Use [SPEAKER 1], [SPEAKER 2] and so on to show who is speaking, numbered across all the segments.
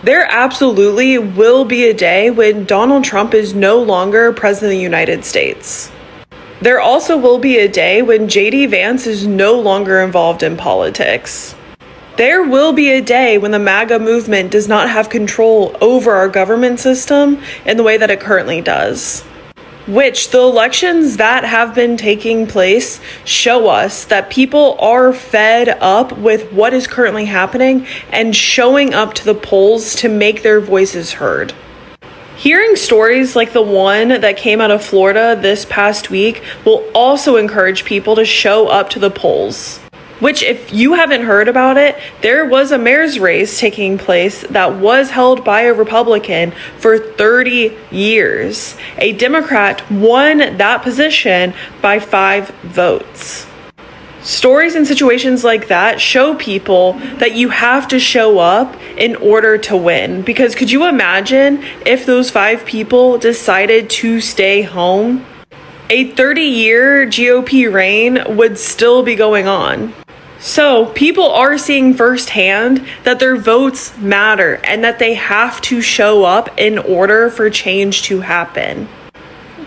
[SPEAKER 1] There absolutely will be a day when Donald Trump is no longer president of the United States. There also will be a day when JD Vance is no longer involved in politics. There will be a day when the MAGA movement does not have control over our government system in the way that it currently does. Which the elections that have been taking place show us that people are fed up with what is currently happening and showing up to the polls to make their voices heard. Hearing stories like the one that came out of Florida this past week will also encourage people to show up to the polls. Which, if you haven't heard about it, there was a mayor's race taking place that was held by a Republican for 30 years. A Democrat won that position by 5 votes. Stories and situations like that show people that you have to show up in order to win. Because could you imagine if those 5 people decided to stay home? A 30-year GOP reign would still be going on. So people are seeing firsthand that their votes matter and that they have to show up in order for change to happen.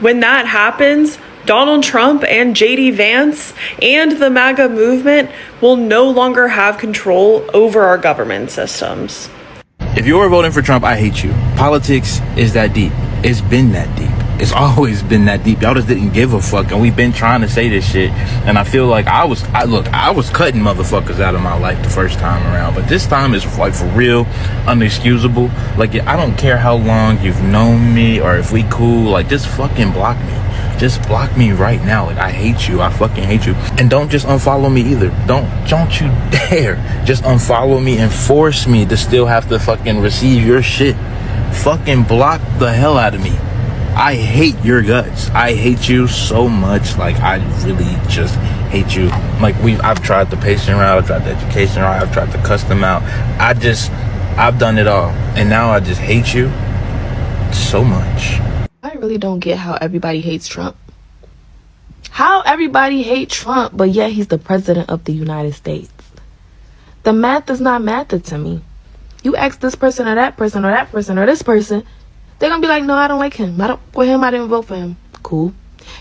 [SPEAKER 1] When that happens, Donald Trump and JD Vance and the MAGA movement will no longer have control over our government systems.
[SPEAKER 2] If you're voting for Trump, I hate you. Politics is that deep. It's been that deep. It's always been that deep. Y'all just didn't give a fuck, and we've been trying to say this shit. And I feel like I was cutting motherfuckers out of my life the first time around, but this time is like for real, unexcusable. Like, I don't care how long you've known me or if we cool. Like, just fucking block me. Just block me right now. Like, I hate you. I fucking hate you. And don't just unfollow me either. Don't you dare just unfollow me and force me to still have to fucking receive your shit. Fucking block the hell out of me. I hate your guts. I hate you so much. Like, I really just hate you. Like, I've tried the patient route, I've tried the education route, I've tried the custom out. I've done it all. And now I just hate you so much.
[SPEAKER 3] I really don't get how everybody hates Trump. How everybody hates Trump, but yet he's the president of the United States. The math is not mathing to me. You ask this person or that person or that person or this person, they're going to be like, no, I don't like him. I didn't vote for him. Cool.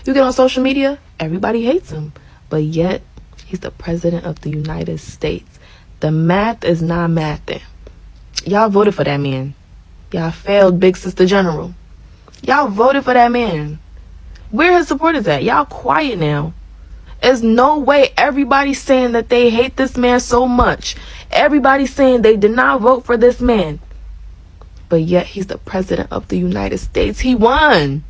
[SPEAKER 3] You get on social media, everybody hates him. But yet, he's the president of the United States. The math is not mathing. Y'all voted for that man. Y'all failed Big Sister General. Y'all voted for that man. Where his supporters at? Y'all quiet now. There's no way everybody's saying that they hate this man so much. Everybody's saying they did not vote for this man. But yet he's the president of the United States. He won.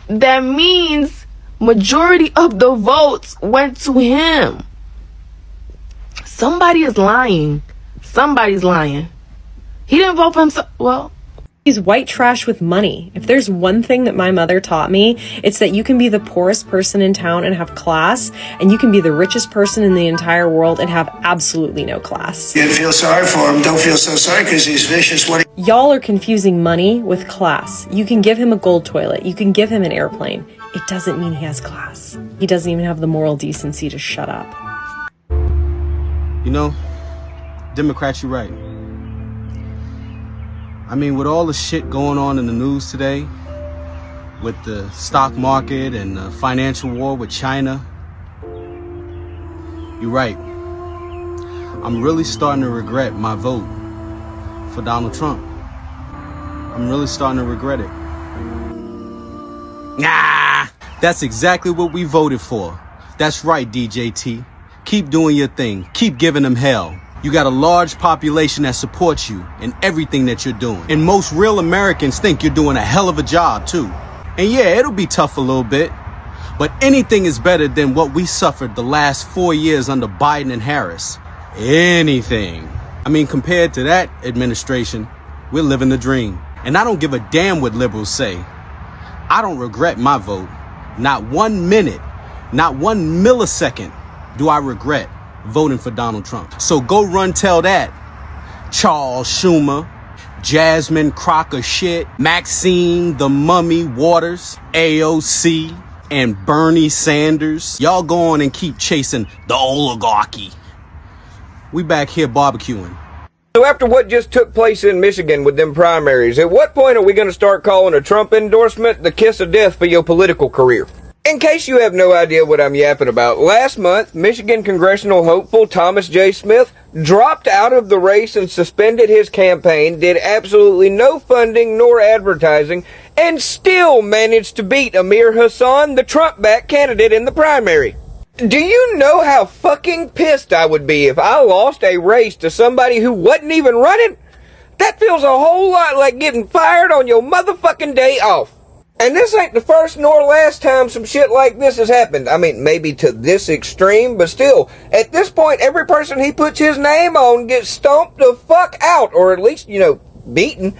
[SPEAKER 3] That means majority of the votes went to him. Somebody is lying. Somebody's lying. He didn't vote for himself. Well,
[SPEAKER 4] he's white trash with money. If there's one thing that my mother taught me, it's that you can be the poorest person in town and have class, and you can be the richest person in the entire world and have absolutely no class.
[SPEAKER 5] You feel sorry for him. Don't feel so sorry because he's vicious.
[SPEAKER 4] Y'all are confusing money with class. You can give him a gold toilet. You can give him an airplane. It doesn't mean he has class. He doesn't even have the moral decency to shut up.
[SPEAKER 6] You know, Democrats, you're right. I mean, with all the shit going on in the news today, with the stock market and the financial war with China, you're right. I'm really starting to regret my vote for Donald Trump. I'm really starting to regret it. Nah, that's exactly what we voted for. That's right, DJT. Keep doing your thing. Keep giving them hell. You got a large population that supports you in everything that you're doing. And most real Americans think you're doing a hell of a job, too. And yeah, it'll be tough a little bit, but anything is better than what we suffered the last 4 years under Biden and Harris. Anything. I mean, compared to that administration, we're living the dream. And I don't give a damn what liberals say. I don't regret my vote. Not 1 minute, not 1 millisecond do I regret voting for Donald Trump. So go run tell that Charles Schumer, Jasmine Crocker shit, Maxine the Mummy Waters, AOC, and Bernie Sanders. Y'all go on and keep chasing the oligarchy. We back here barbecuing.
[SPEAKER 7] So after what just took place in Michigan with them primaries, at what point are we going to start calling a Trump endorsement the kiss of death for your political career? In case you have no idea what I'm yapping about, last month, Michigan congressional hopeful Thomas J. Smith dropped out of the race and suspended his campaign, did absolutely no funding nor advertising, and still managed to beat Amir Hassan, the Trump-backed candidate in the primary. Do you know how fucking pissed I would be if I lost a race to somebody who wasn't even running? That feels a whole lot like getting fired on your motherfucking day off. And this ain't the first nor last time some shit like this has happened. I mean, maybe to this extreme, but still, at this point, every person he puts his name on gets stomped the fuck out, or at least, beaten.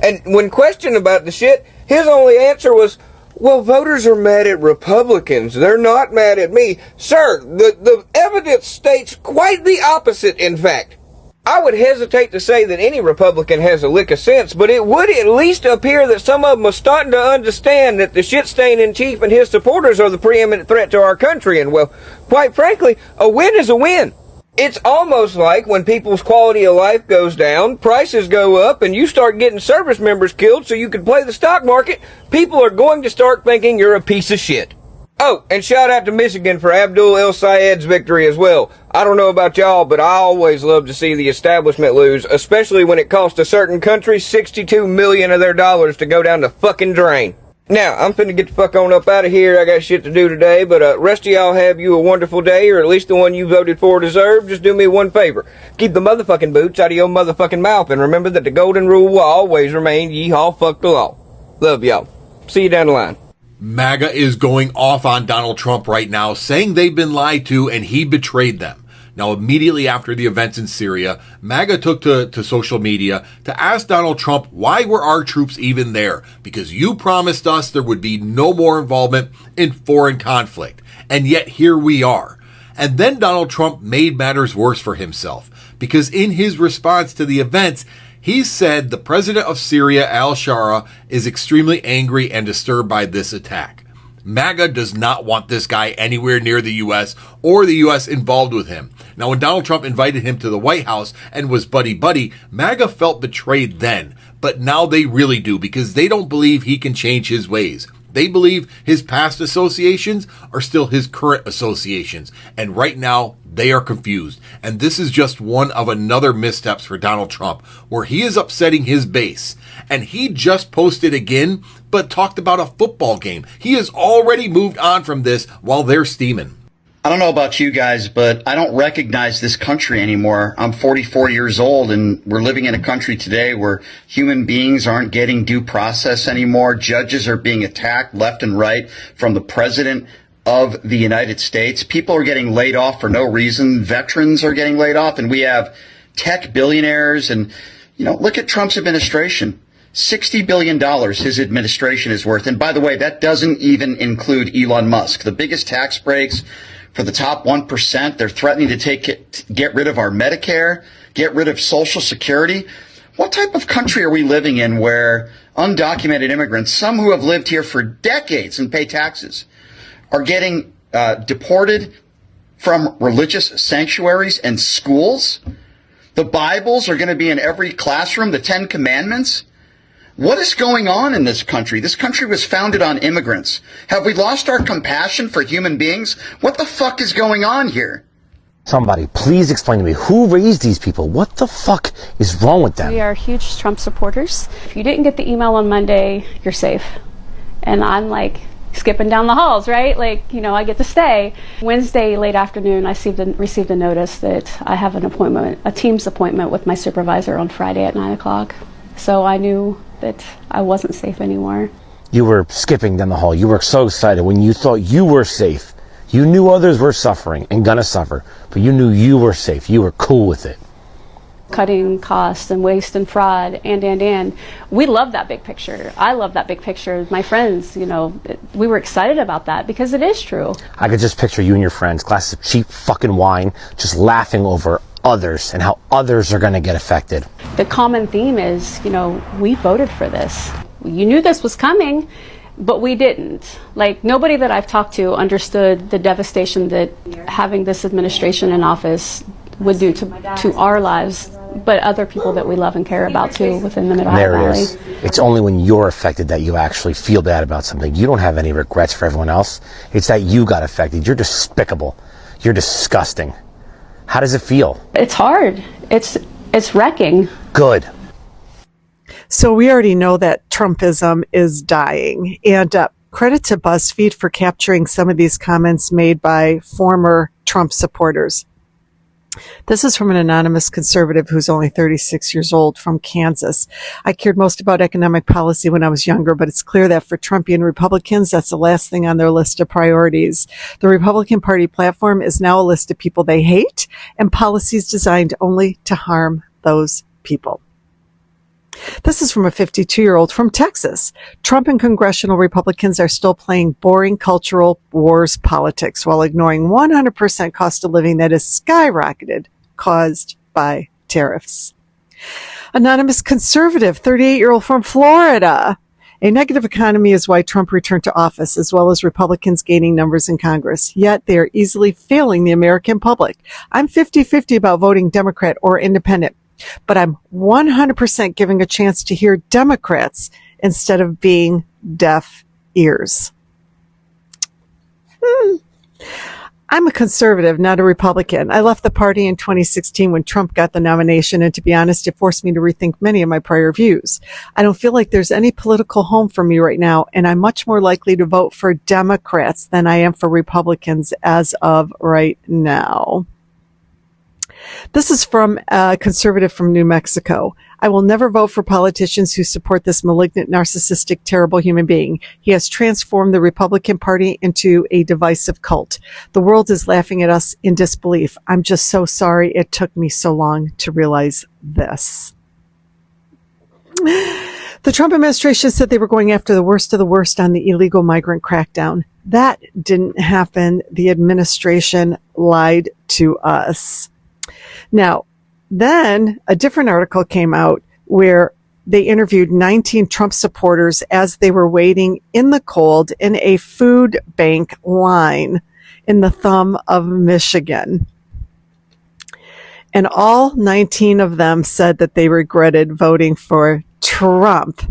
[SPEAKER 7] And when questioned about the shit, his only answer was, well, voters are mad at Republicans. They're not mad at me. Sir, the evidence states quite the opposite, in fact. I would hesitate to say that any Republican has a lick of sense, but it would at least appear that some of them are starting to understand that the shit-stain chief and his supporters are the preeminent threat to our country, and, well, quite frankly, a win is a win. It's almost like when people's quality of life goes down, prices go up, and you start getting service members killed so you can play the stock market, people are going to start thinking you're a piece of shit. Oh, and shout out to Michigan for Abdul El Sayed's victory as well. I don't know about y'all, but I always love to see the establishment lose, especially when it costs a certain country $62 million of their dollars to go down the fucking drain. Now, I'm finna get the fuck on up out of here. I got shit to do today, but rest of y'all have you a wonderful day, or at least the one you voted for deserved. Just do me one favor. Keep the motherfucking boots out of your motherfucking mouth, and remember that the golden rule will always remain, yeehaw, fuck the law. Love y'all. See you down the line.
[SPEAKER 8] MAGA is going off on Donald Trump right now, saying they've been lied to and he betrayed them. Now, immediately after the events in Syria, MAGA took to social media to ask Donald Trump, why were our troops even there? Because you promised us there would be no more involvement in foreign conflict. And yet here we are. And then Donald Trump made matters worse for himself, because in his response to the events, he said the president of Syria, al-Shara, is extremely angry and disturbed by this attack. MAGA does not want this guy anywhere near the U.S. or the U.S. involved with him. Now, when Donald Trump invited him to the White House and was buddy-buddy, MAGA felt betrayed then. But now they really do, because they don't believe he can change his ways. They believe his past associations are still his current associations. And right now, they are confused. And this is just one of another missteps for Donald Trump, where he is upsetting his base. And he just posted again, but talked about a football game. He has already moved on from this while they're steaming.
[SPEAKER 9] I don't know about you guys, but I don't recognize this country anymore. I'm 44 years old, and we're living in a country today where human beings aren't getting due process anymore. Judges are being attacked left and right from the president of the United States. People are getting laid off for no reason. Veterans are getting laid off, and we have tech billionaires. And, look at Trump's administration. $60 billion his administration is worth. And by the way, that doesn't even include Elon Musk. The biggest tax breaks for the top 1%. They're threatening to get rid of our Medicare, get rid of Social Security. What type of country are we living in where undocumented immigrants, some who have lived here for decades and pay taxes, are getting deported from religious sanctuaries and schools? The Bibles are going to be in every classroom, the 10 Commandments. What is going on in this country? This country was founded on immigrants. Have we lost our compassion for human beings? What the fuck is going on here?
[SPEAKER 10] Somebody, please explain to me, who raised these people? What the fuck is wrong with them?
[SPEAKER 11] We are huge Trump supporters. If you didn't get the email on Monday, you're safe. And I'm like skipping down the halls, right? I get to stay. Wednesday, late afternoon, I received a notice that I have an appointment, a Teams appointment with my supervisor on Friday at 9 o'clock. So I knew that I wasn't safe anymore.
[SPEAKER 10] You were skipping down the hall. You were so excited when you thought you were safe. You knew others were suffering and gonna suffer, but you knew you were safe. You were cool with it.
[SPEAKER 11] Cutting costs and waste and fraud and. We love that big picture. I love that big picture. My friends, we were excited about that because it is true.
[SPEAKER 10] I could just picture you and your friends, glasses of cheap fucking wine, just laughing over others and how others are going to get affected.
[SPEAKER 11] The common theme is, we voted for this. You knew this was coming, but we didn't. Nobody that I've talked to understood the devastation that having this administration in office would do to our lives but other people that we love and care about too within the Mid-Ohio
[SPEAKER 10] There it
[SPEAKER 11] Valley.
[SPEAKER 10] is. It's only when you're affected that you actually feel bad about something. You don't have any regrets for everyone else. It's that you got affected. You're despicable. You're disgusting. How does it feel?
[SPEAKER 11] It's hard. It's wrecking.
[SPEAKER 10] Good.
[SPEAKER 12] So we already know that Trumpism is dying. And credit to BuzzFeed for capturing some of these comments made by former Trump supporters. This is from an anonymous conservative who's only 36 years old from Kansas. I cared most about economic policy when I was younger, but it's clear that for Trumpian Republicans, that's the last thing on their list of priorities. The Republican Party platform is now a list of people they hate and policies designed only to harm those people. This is from a 52-year-old from Texas. Trump and congressional Republicans are still playing boring cultural wars politics while ignoring 100% cost of living that is skyrocketed, caused by tariffs. Anonymous conservative, 38-year-old from Florida. A negative economy is why Trump returned to office, as well as Republicans gaining numbers in Congress. Yet they are easily failing the American public. I'm 50-50 about voting Democrat or independent, but I'm 100% giving a chance to hear Democrats instead of being deaf ears. I'm a conservative, not a Republican. I left the party in 2016 when Trump got the nomination, and to be honest, it forced me to rethink many of my prior views. I don't feel like there's any political home for me right now, and I'm much more likely to vote for Democrats than I am for Republicans as of right now. This is from a conservative from New Mexico. I will never vote for politicians who support this malignant, narcissistic, terrible human being. He has transformed the Republican Party into a divisive cult. The world is laughing at us in disbelief. I'm just so sorry it took me so long to realize this. The Trump administration said they were going after the worst of the worst on the illegal migrant crackdown. That didn't happen. The administration lied to us. Now, then a different article came out where they interviewed 19 Trump supporters as they were waiting in the cold in a food bank line in the thumb of Michigan. And all 19 of them said that they regretted voting for Trump.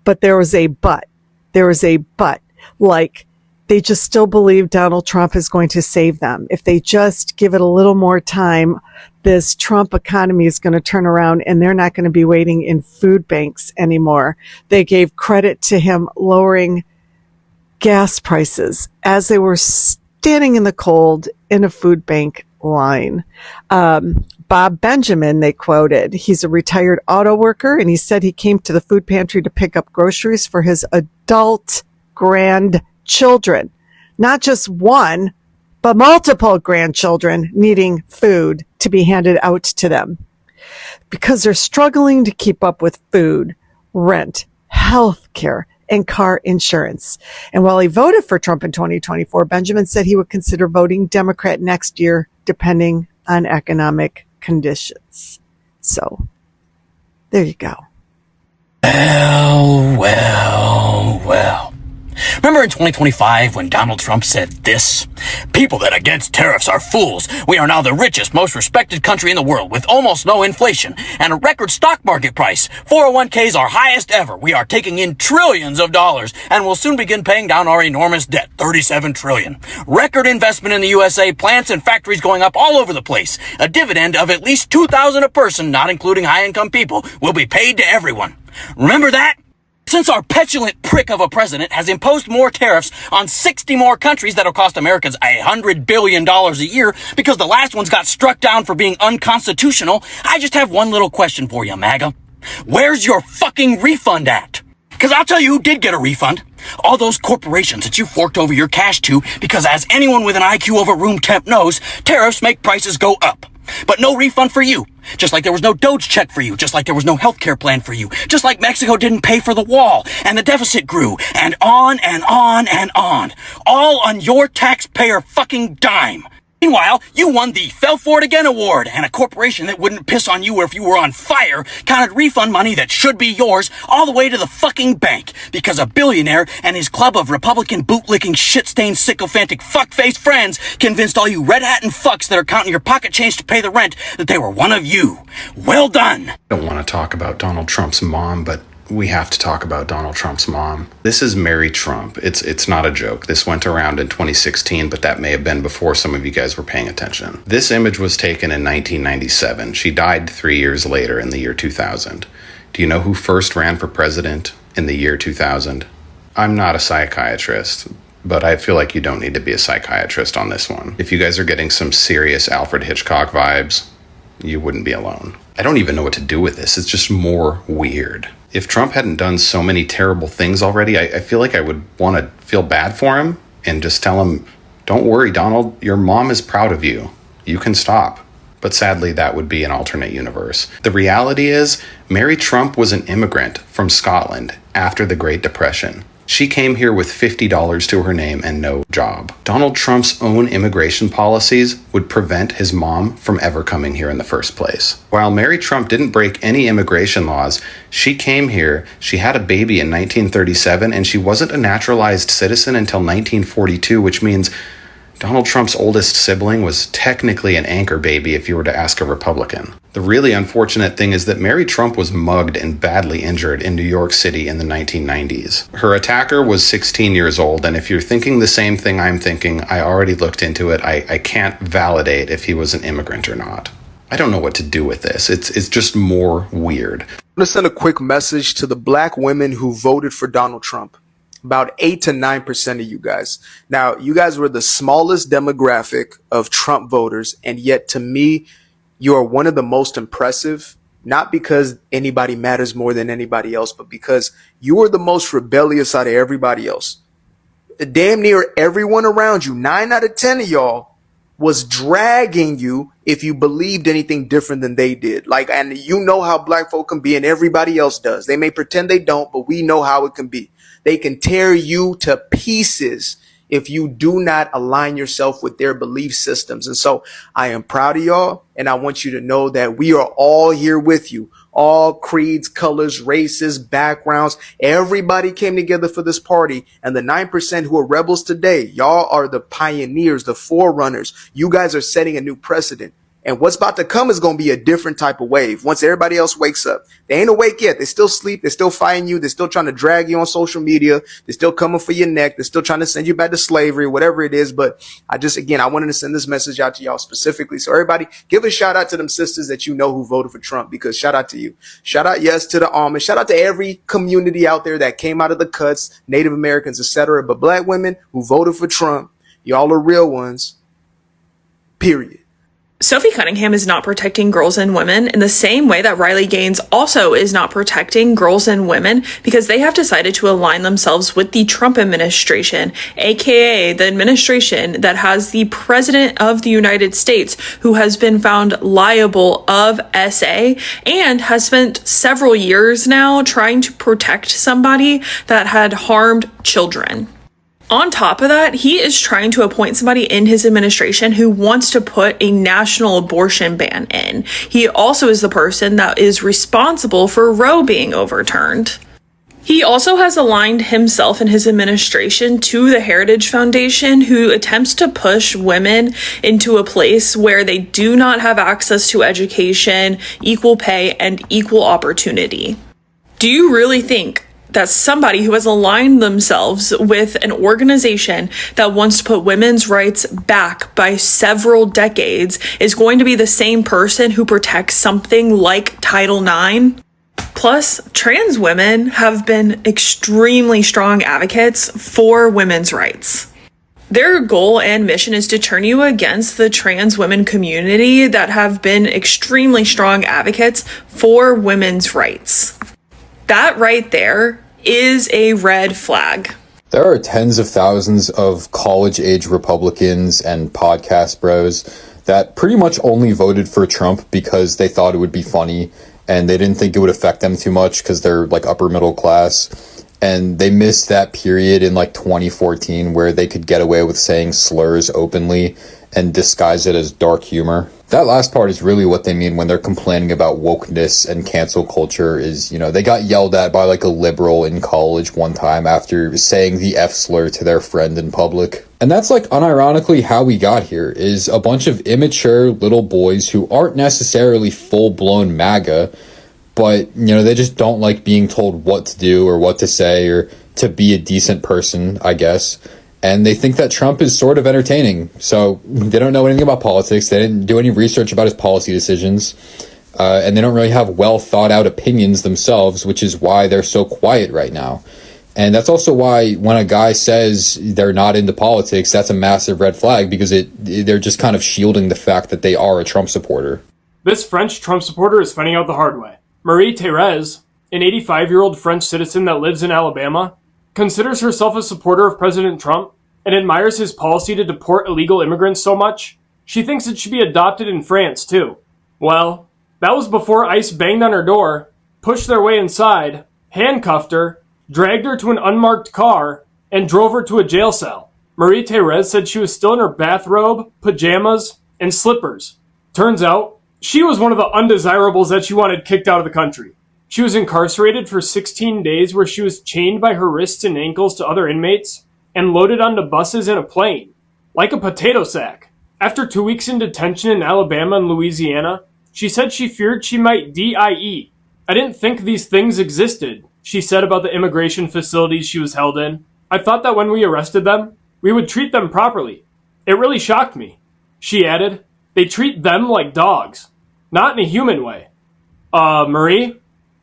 [SPEAKER 12] But there was a but. There was a but. Like, they just still believe Donald Trump is going to save them. If they just give it a little more time, this Trump economy is going to turn around and they're not going to be waiting in food banks anymore. They gave credit to him lowering gas prices as they were standing in the cold in a food bank line. Bob Benjamin, they quoted. He's a retired auto worker, and he said he came to the food pantry to pick up groceries for his adult grandchildren. Not just one, but multiple grandchildren needing food to be handed out to them because they're struggling to keep up with food, rent, health care, and car insurance. And while he voted for Trump in 2024, Benjamin said he would consider voting Democrat next year, depending on economic conditions. So, there you go.
[SPEAKER 13] Well. Remember in 2025 when Donald Trump said this? People that are against tariffs are fools. We are now the richest, most respected country in the world with almost no inflation and a record stock market price. 401ks are highest ever. We are taking in trillions of dollars and will soon begin paying down our enormous debt, $37 trillion. Record investment in the USA, plants and factories going up all over the place. A dividend of at least $2,000 a person, not including high-income people, will be paid to everyone. Remember that? Since our petulant prick of a president has imposed more tariffs on 60 more countries that'll cost Americans $100 billion a year because the last ones got struck down for being unconstitutional, I just have one little question for you, MAGA. Where's your fucking refund at? Because I'll tell you who did get a refund. All those corporations that you forked over your cash to because as anyone with an IQ over room temp knows, tariffs make prices go up. But no refund for you. Just like there was no Doge check for you. Just like there was no healthcare plan for you. Just like Mexico didn't pay for the wall. And the deficit grew. And on and on and on. All on your taxpayer fucking dime. Meanwhile, you won the Fell For It Again award, and a corporation that wouldn't piss on you if you were on fire counted refund money that should be yours all the way to the fucking bank because a billionaire and his club of Republican bootlicking shit-stained sycophantic fuckface friends convinced all you red hat and fucks that are counting your pocket change to pay the rent that they were one of you. Well done.
[SPEAKER 14] I don't want to talk about Donald Trump's mom, but we have to talk about Donald Trump's mom. This is Mary Trump. It's not a joke. This went around in 2016, but that may have been before some of you guys were paying attention. This image was taken in 1997. She died 3 years later in the year 2000. Do you know who first ran for president in the year 2000? I'm not a psychiatrist, but I feel like you don't need to be a psychiatrist on this one. If you guys are getting some serious Alfred Hitchcock vibes, you wouldn't be alone. I don't even know what to do with this. It's just more weird. If Trump hadn't done so many terrible things already, I feel like I would want to feel bad for him and just tell him, don't worry, Donald, your mom is proud of you. You can stop. But sadly, that would be an alternate universe. The reality is, Mary Trump was an immigrant from Scotland after the Great Depression. She came here with $50 to her name and no job. Donald Trump's own immigration policies would prevent his mom from ever coming here in the first place. While Mary Trump didn't break any immigration laws, she came here, she had a baby in 1937, and she wasn't a naturalized citizen until 1942, which means Donald Trump's oldest sibling was technically an anchor baby if you were to ask a Republican. The really unfortunate thing is that Mary Trump was mugged and badly injured in New York City in the 1990s. Her attacker was 16 years old, and if you're thinking the same thing I'm thinking, I already looked into it. I can't validate if he was an immigrant or not. I don't know what to do with this. It's just more weird.
[SPEAKER 15] I'm going to send a quick message to the black women who voted for Donald Trump. About 8 to 9% of you guys. Now, you guys were the smallest demographic of Trump voters, and yet to me, you are one of the most impressive, not because anybody matters more than anybody else, but because you are the most rebellious out of everybody else. Damn near everyone around you, 9 out of 10 of y'all, was dragging you if you believed anything different than they did. And you know how black folk can be, and everybody else does. They may pretend they don't, but we know how it can be. They can tear you to pieces if you do not align yourself with their belief systems. And so I am proud of y'all, and I want you to know that we are all here with you. All creeds, colors, races, backgrounds. Everybody came together for this party. And the 9% who are rebels today, y'all are the pioneers, the forerunners. You guys are setting a new precedent. And what's about to come is going to be a different type of wave. Once everybody else wakes up, they ain't awake yet. They still sleep. They're still fighting you. They're still trying to drag you on social media. They're still coming for your neck. They're still trying to send you back to slavery, whatever it is. But I wanted to send this message out to y'all specifically. So everybody give a shout out to them sisters that you know who voted for Trump, because shout out to you. Shout out, yes, to the Amish. Shout out to every community out there that came out of the cuts, Native Americans, etc. But black women who voted for Trump, y'all are real ones. Period.
[SPEAKER 1] Sophie Cunningham is not protecting girls and women in the same way that Riley Gaines also is not protecting girls and women, because they have decided to align themselves with the Trump administration, aka the administration that has the President of the United States who has been found liable of SA and has spent several years now trying to protect somebody that had harmed children. On top of that, he is trying to appoint somebody in his administration who wants to put a national abortion ban in. He also is the person that is responsible for Roe being overturned. He also has aligned himself and his administration to the Heritage Foundation, who attempts to push women into a place where they do not have access to education, equal pay, and equal opportunity. Do you really think that somebody who has aligned themselves with an organization that wants to put women's rights back by several decades is going to be the same person who protects something like Title IX? Plus, trans women have been extremely strong advocates for women's rights. Their goal and mission is to turn you against the trans women community that have been extremely strong advocates for women's rights. That right there is a red flag.
[SPEAKER 16] There are tens of thousands of college-age Republicans and podcast bros that pretty much only voted for Trump because they thought it would be funny and they didn't think it would affect them too much because they're like upper middle class. And they missed that period in like 2014 where they could get away with saying slurs openly and disguise it as dark humor. That last part is really what they mean when they're complaining about wokeness and cancel culture is, they got yelled at by like a liberal in college one time after saying the F slur to their friend in public. And that's like unironically how we got here, is a bunch of immature little boys who aren't necessarily full-blown MAGA, but, they just don't like being told what to do or what to say or to be a decent person, I guess. And they think that Trump is sort of entertaining. So they don't know anything about politics. They didn't do any research about his policy decisions. And they don't really have well thought out opinions themselves, which is why they're so quiet right now. And that's also why when a guy says they're not into politics, that's a massive red flag, because they're just kind of shielding the fact that they are a Trump supporter.
[SPEAKER 17] This French Trump supporter is finding out the hard way. Marie-Thérèse, an 85-year-old French citizen that lives in Alabama, considers herself a supporter of President Trump and admires his policy to deport illegal immigrants so much, she thinks it should be adopted in France, too. Well, that was before ICE banged on her door, pushed their way inside, handcuffed her, dragged her to an unmarked car, and drove her to a jail cell. Marie-Thérèse said she was still in her bathrobe, pajamas, and slippers. Turns out, she was one of the undesirables that she wanted kicked out of the country. She was incarcerated for 16 days where she was chained by her wrists and ankles to other inmates and loaded onto buses in a plane, like a potato sack. After 2 weeks in detention in Alabama and Louisiana, she said she feared she might DIE. I didn't think these things existed, she said about the immigration facilities she was held in. I thought that when we arrested them, we would treat them properly. It really shocked me. She added, they treat them like dogs, not in a human way. Marie?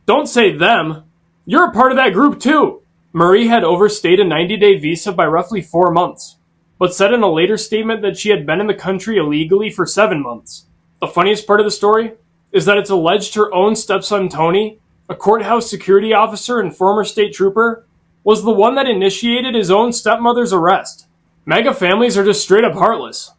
[SPEAKER 17] Don't say them. You're a part of that group too. Marie had overstayed a 90-day visa by roughly 4 months, but said in a later statement that she had been in the country illegally for 7 months. The funniest part of the story is that it's alleged her own stepson Tony, a courthouse security officer and former state trooper, was the one that initiated his own stepmother's arrest. MAGA families are just straight up heartless.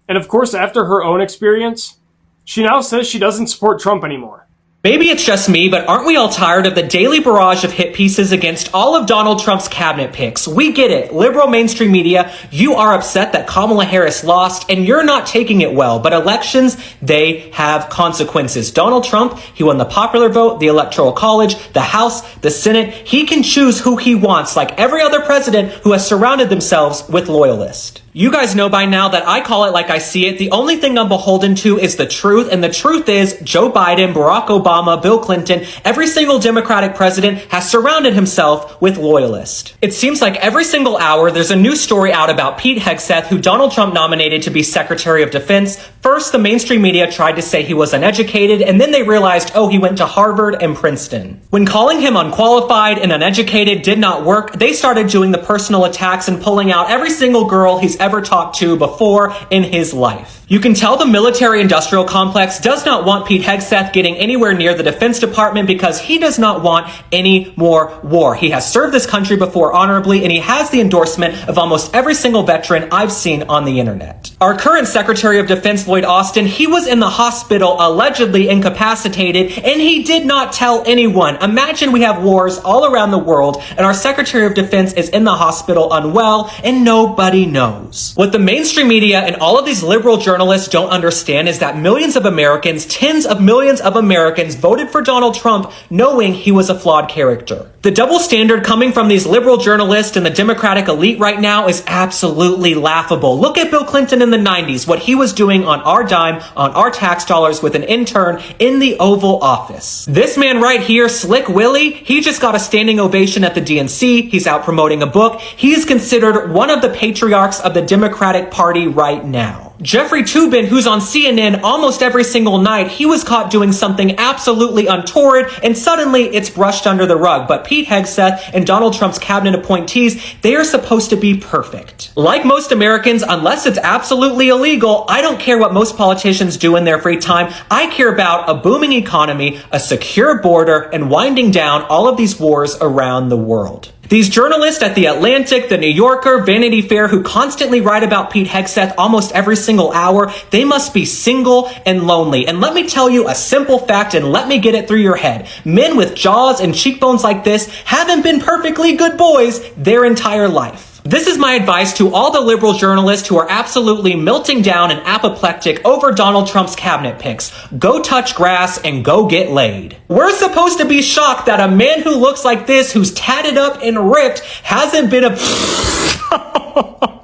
[SPEAKER 17] And of course, after her own experience, she now says she doesn't support Trump anymore.
[SPEAKER 18] Maybe it's just me, but aren't we all tired of the daily barrage of hit pieces against all of Donald Trump's cabinet picks? We get it. Liberal mainstream media, you are upset that Kamala Harris lost, and you're not taking it well. But elections, they have consequences. Donald Trump, he won the popular vote, the Electoral College, the House, the Senate. He can choose who he wants, like every other president who has surrounded themselves with loyalists. You guys know by now that I call it like I see it. The only thing I'm beholden to is the truth, and the truth is Joe Biden, Barack Obama, Bill Clinton, every single Democratic president has surrounded himself with loyalists. It seems like every single hour there's a new story out about Pete Hegseth, who Donald Trump nominated to be Secretary of Defense. First, the mainstream media tried to say he was uneducated, and then they realized, oh, he went to Harvard and Princeton. When calling him unqualified and uneducated did not work, they started doing the personal attacks and pulling out every single girl he's ever talked to before in his life. You can tell the military-industrial complex does not want Pete Hegseth getting anywhere near the Defense Department because he does not want any more war. He has served this country before honorably, and he has the endorsement of almost every single veteran I've seen on the internet. Our current Secretary of Defense, Lloyd Austin, he was in the hospital allegedly incapacitated, and he did not tell anyone. Imagine we have wars all around the world, and our Secretary of Defense is in the hospital unwell, and nobody knows. What the mainstream media and all of these liberal journalists don't understand is that millions of Americans, tens of millions of Americans voted for Donald Trump knowing he was a flawed character. The double standard coming from these liberal journalists and the Democratic elite right now is absolutely laughable. Look at Bill Clinton in the 90s, what he was doing on our dime, on our tax dollars with an intern in the Oval Office. This man right here, Slick Willie, he just got a standing ovation at the DNC. He's out promoting a book. He's considered one of the patriarchs of the Democratic Party right now. Jeffrey Toobin, who's on CNN almost every single night, he was caught doing something absolutely untoward, and suddenly it's brushed under the rug. But Pete Hegseth and Donald Trump's cabinet appointees, they are supposed to be perfect. Like most Americans, unless it's absolutely illegal, I don't care what most politicians do in their free time. I care about a booming economy, a secure border, and winding down all of these wars around the world. These journalists at The Atlantic, The New Yorker, Vanity Fair, who constantly write about Pete Hegseth almost every single hour, they must be single and lonely. And let me tell you a simple fact, and let me get it through your head. Men with jaws and cheekbones like this haven't been perfectly good boys their entire life. This is my advice to all the liberal journalists who are absolutely melting down and apoplectic over Donald Trump's cabinet picks. Go touch grass and go get laid. We're supposed to be shocked that a man who looks like this, who's tatted up and ripped, hasn't been a...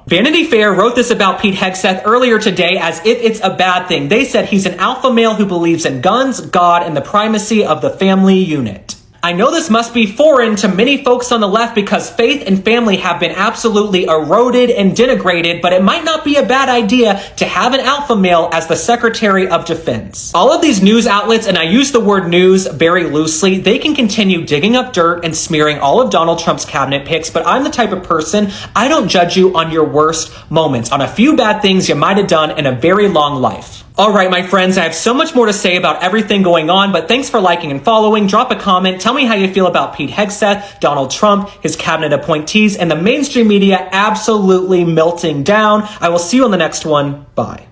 [SPEAKER 18] Vanity Fair wrote this about Pete Hegseth earlier today as if it's a bad thing. They said he's an alpha male who believes in guns, God, and the primacy of the family unit. I know this must be foreign to many folks on the left because faith and family have been absolutely eroded and denigrated, but it might not be a bad idea to have an alpha male as the Secretary of Defense. All of these news outlets, and I use the word news very loosely, they can continue digging up dirt and smearing all of Donald Trump's cabinet picks, but I'm the type of person, I don't judge you on your worst moments, on a few bad things you might have done in a very long life. All right, my friends, I have so much more to say about everything going on, but thanks for liking and following. Drop a comment. Tell me how you feel about Pete Hegseth, Donald Trump, his cabinet appointees, and the mainstream media absolutely melting down. I will see you on the next one. Bye.